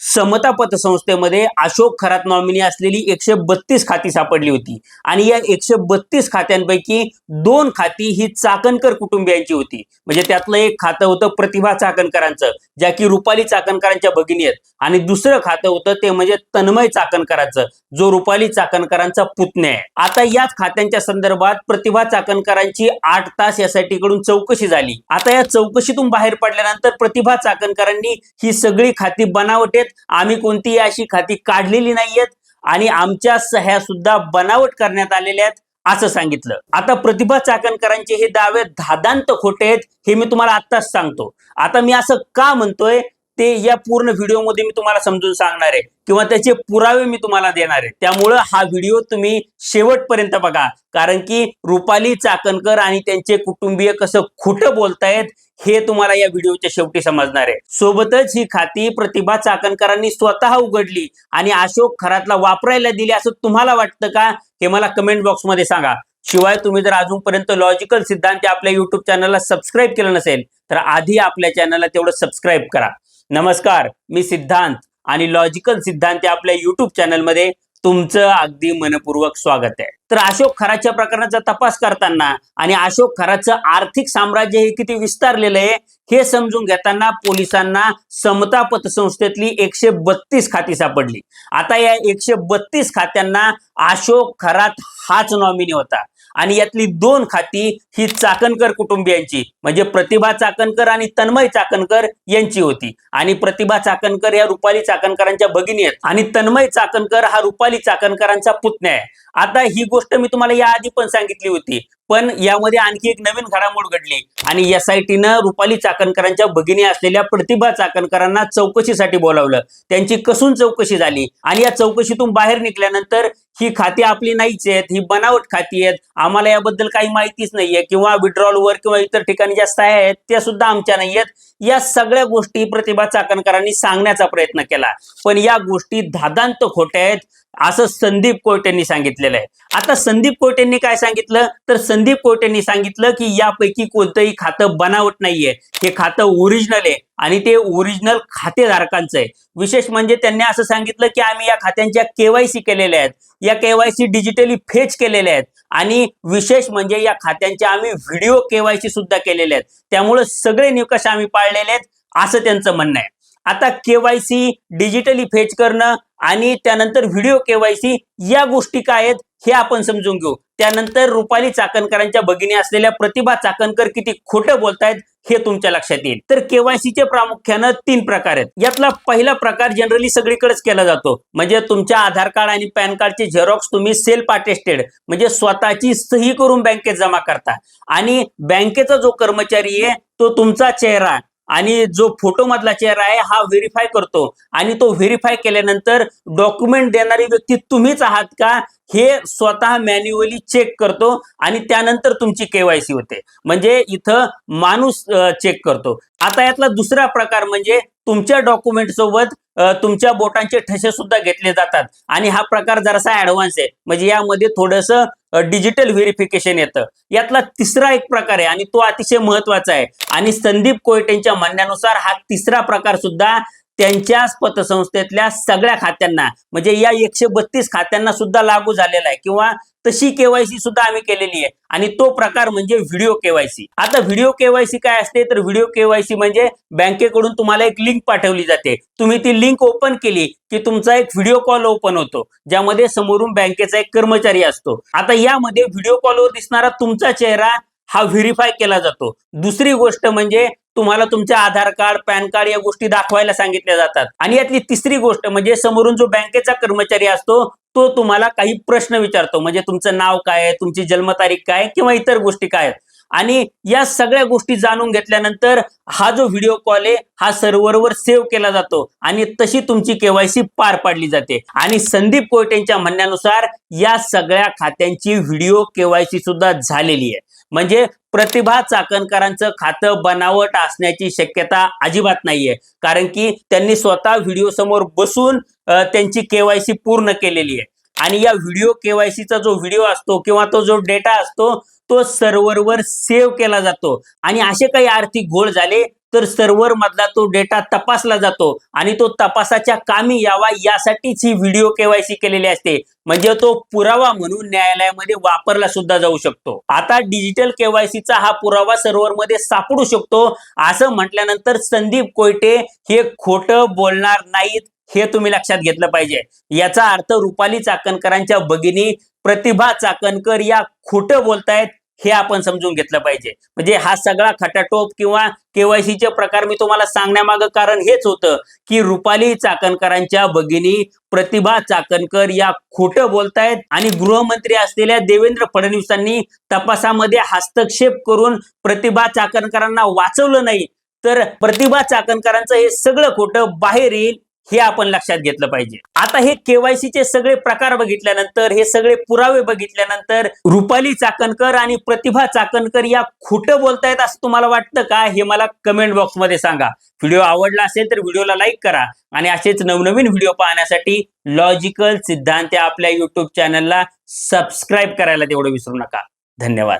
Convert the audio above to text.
समता पतसंस्थेमध्ये अशोक खरात नॉमिनी असलेली 132 खाती सापडली होती आणि या 132 खात्यांपैकी 2 खाती ही चाकणकर कुटुंबियांची होती. म्हणजे त्यातलं एक खातं होतं प्रतिभा चाकणकरांचं, ज्या की रुपाली चाकणकरांच्या भगिनी आहेत, आणि दुसरं खातं होतं ते म्हणजे तन्मय चाकणकरांचं, जो रुपाली चाकणकरांचा पुतण्या आहे. आता याच खात्यांच्या संदर्भात प्रतिभा चाकणकरांची 8 तास SIT कडून चौकशी झाली. आता या चौकशीतून बाहेर पडल्यानंतर प्रतिभा चाकणकरांनी ही सगळी खाती बनावट आहेत, आम्ही कोणतीही अशी खाती काढलेली नाहीयेत आणि आमच्या सह्या सुद्धा बनावट करण्यात आलेल्या आहेत असं सांगितलं. आता प्रतिभा चाकणकरांचे हे दावे धादांत खोटे आहेत हे मी तुम्हाला आत्ताच सांगतो. आता मी असं का म्हणतोय ते या पूर्ण व्हिडिओमध्ये मी तुम्हाला समजून सांगणार आहे किंवा त्याचे पुरावे मी तुम्हाला देणार आहे. त्यामुळं हा व्हिडिओ तुम्ही शेवटपर्यंत बघा, कारण की रुपाली चाकणकर आणि त्यांचे कुटुंबीय कसं खोटं बोलतायत हे तुम्हाला या व्हिडिओच्या शेवटी समजणार आहे. सोबतच ही खाती प्रतिभा चाकणकरांनी स्वतः उघडली आणि अशोक खरातला वापरायला दिली असं तुम्हाला वाटतं का, हे मला कमेंट बॉक्समध्ये सांगा. शिवाय तुम्ही जर अजूनपर्यंत लॉजिकल सिद्धांत आपल्या युट्यूब चॅनलला सबस्क्राईब केलं नसेल तर आधी आपल्या चॅनलला तेवढं सबस्क्राईब करा. नमस्कार, मी सिद्धांत आणि लॉजिकल सिद्धांत आपल्या युट्यूब चॅनलमध्ये तुमचं अगदी मनपूर्वक स्वागत आहे. तर अशोक खरातच्या प्रकरणाचा तपास करताना आणि अशोक खरातचं आर्थिक साम्राज्य हे किती विस्तारलेलं आहे हे समजून घेताना पोलिसांना समता पतसंस्थेतली 132 खाती सापडली. आता या 132 खात्यांना अशोक खरात हाच नॉमिनी होता आणि यातली 2 खाती ही चाकणकर कुटुंबियांची म्हणजे प्रतिभा चाकणकर आणि तन्मय चाकणकर यांची होती. आणि प्रतिभा चाकणकर या रुपाली चाकणकरांच्या भगिनी आहेत आणि तन्मय चाकणकर हा रुपाली चाकणकरांचा पुतण्या आहे. आता ही गोष्ट मी तुम्हाला याआधी पण सांगितली होती, पण यामध्ये आणखी एक नवीन घडामोड घडली आणि SITनं रुपाली चाकणकरांच्या भगिनी असलेल्या प्रतिभा चाकणकरांना चौकशीसाठी बोलावलं. त्यांची कसून चौकशी झाली आणि या चौकशीतून बाहेर निघाल्यानंतर ही खाती आपली नाहीच आहेत, ही बनावट खाती आहेत, आम्हाला याबद्दल काही माहितीच नाहीये किंवा विड्रॉलवर किंवा इतर ठिकाणी ज्या सह्या आहेत त्या सुद्धा आमच्या नाहीयेत, या सगळ्या गोष्टी प्रतिभा चाकणकरांनी सांगण्याचा प्रयत्न केला. पण या गोष्टी धादांत खोट्या आहेत असं संदीप कोयटेंनी सांगितलेलं आहे. आता संदीप कोयटेंनी काय सांगितलं तर संदीप कोयटेंनी सांगितलं की यापैकी कोणतंही खातं बनावट नाहीये, हे खातं ओरिजिनल आहे आणि ते ओरिजिनल खातेधारकांचं आहे. विशेष म्हणजे त्यांनी असं सांगितलं की आम्ही या खात्यांच्या KYC केलेल्या आहेत, या KYC डिजिटली फेच केलेल्या आहेत आणि विशेष म्हणजे या खात्यांच्या आम्ही व्हिडिओ KYC सुद्धा केलेले आहेत. त्यामुळे सगळे निकष आम्ही पाळलेले आहेत असं त्यांचं म्हणणं आहे. आता KYC डिजिटली फेच करणं आणि त्यानंतर व्हिडिओ KYC या गोष्टी काय आहेत हे आपण समजून घेऊ. त्यानंतर रुपाली चाकणकरांच्या भगिनी असलेल्या प्रतिभा चाकणकर किती खोटं बोलतायत हे तुमच्या लक्षात येईल. तर KYCचे प्रामुख्यानं 3 प्रकार आहेत. यातला पहिला प्रकार जनरली सगळीकडेच केला जातो, म्हणजे तुमच्या आधार कार्ड आणि पॅन कार्डचे झेरॉक्स तुम्ही सेल्फ अटेस्टेड म्हणजे स्वतःची सही करून बँकेत जमा करता आणि बँकेचा जो कर्मचारी आहे तो तुमचा चेहरा आणि जो फोटो मधला चेहरा आहे हा व्हेरीफाय करतो आणि तो व्हेरीफाय केल्यानंतर डॉक्युमेंट देणारी व्यक्ती तुम्हीच आहात का हे स्वतः मॅन्युअली चेक करतो आणि त्यानंतर तुमची KYC होते. म्हणजे इथं माणूस चेक करतो. आता यातला दुसरा प्रकार म्हणजे तुमच्या डॉक्युमेंट सोबत तुमच्या बोटांचे ठसे सुद्धा घेतले जातात आणि हा प्रकार जरासा ऍडव्हान्स आहे, म्हणजे यामध्ये थोडंसं डिजिटल व्हेरिफिकेशन येतं. यातला तिसरा एक प्रकार आहे आणि तो अतिशय महत्वाचा आहे आणि संदीप कोयटेंच्या म्हणण्यानुसार हा तिसरा प्रकार सुद्धा त्यांच्याच पतसंस्थेतल्या सगळ्या खात्यांना म्हणजे या 132 खात्यांना सुद्धा लागू झालेला आहे किंवा तशी KYC सुद्धा आम्ही केलेली आहे आणि तो प्रकार म्हणजे व्हिडिओ KYC. आता व्हिडिओ KYC काय असते तर व्हिडिओ KYC म्हणजे बँकेकडून तुम्हाला एक लिंक पाठवली जाते, तुम्ही ती लिंक ओपन केली की तुमचा एक व्हिडिओ कॉल ओपन होतो ज्यामध्ये समोरून बँकेचा एक कर्मचारी असतो. आता यामध्ये व्हिडिओ कॉलवर दिसणारा तुमचा चेहरा हा व्हेरीफाय केला जातो. दुसरी गोष्ट म्हणजे तुम्हाला तुमच्या आधार कार्ड पॅन कार्ड या गोष्टी दाखवायला सांगितल्या जातात आणि यातली तिसरी गोष्ट म्हणजे समोरून जो बँकेचा कर्मचारी असतो तो तुम्हाला काही प्रश्न विचारतो, म्हणजे तुमचं नाव काय आहे, तुमची जन्मतारीख काय किंवा इतर गोष्टी काय आहेत. आणि या सगळ्या गोष्टी जाणून घेतल्यानंतर हा जो व्हिडिओ कॉल आहे हा सर्व्हरवर सेव्ह केला जातो आणि तशी तुमची KYC पार पाडली जाते. आणि संदीप कोयटेंच्या म्हणण्यानुसार या सगळ्या खात्यांची व्हिडिओ KYC सुद्धा झालेली आहे. म्हणजे प्रतिभा चाकणकरांचं खातं बनावट असण्याची शक्यता अजिबात नाहीये, कारण की त्यांनी स्वतः व्हिडिओ समोर बसून त्यांची KYC पूर्ण केलेली आहे. आणि या व्हिडिओ KYCचा जो व्हिडिओ असतो किंवा तो जो डेटा असतो तो सर्व्हरवर सेव्ह केला जातो आणि असे काही आर्थिक घोळ झाले तर सर्व्हर मधला तो डेटा तपासला जातो आणि तो तपासाच्या कामी यावा यासाठीच ही व्हिडिओ केवायसी केलेली असते, म्हणजे तो पुरावा म्हणून न्यायालयामध्ये वापरला सुद्धा जाऊ शकतो. आता डिजिटल केवायसीचा हा पुरावा सर्व्हरमध्ये सापडू शकतो असं म्हटल्यानंतर संदीप कोयटे हे खोटं बोलणार नाहीत हे तुम्ही लक्षात घेतलं पाहिजे. याचा अर्थ रुपाली चाकणकरांच्या भगिनी प्रतिभा चाकणकर या खोटं बोलतायत हे आपण समजून घेतलं पाहिजे. म्हणजे हा सगळा खटाटोप किंवा केवायसीचे प्रकार मी तुम्हाला सांगण्यामागं कारण हेच होतं की रुपाली चाकणकरांच्या भगिनी प्रतिभा चाकणकर या खोटं बोलतायत आणि गृहमंत्री असलेल्या देवेंद्र फडणवीसांनी तपासामध्ये हस्तक्षेप करून प्रतिभा चाकणकरांना वाचवलं नाही तर प्रतिभा चाकणकरांचं हे सगळं खोटं बाहेर येईल हे आपण लक्षात घेतलं पाहिजे. आता हे केवायसीचे सगळे प्रकार बघितल्यानंतर, हे सगळे पुरावे बघितल्यानंतर रुपाली चाकणकर आणि प्रतिभा चाकणकर या खोटं बोलतायत असं तुम्हाला वाटतं का हे मला कमेंट बॉक्स मध्ये सांगा. व्हिडिओ आवडला असेल तर व्हिडिओला लाईक करा आणि असेच नवनवीन व्हिडिओ पाहण्यासाठी लॉजिकल सिद्धांत या आपल्या युट्यूब चॅनलला सबस्क्राईब करायला तेवढं विसरू नका. धन्यवाद.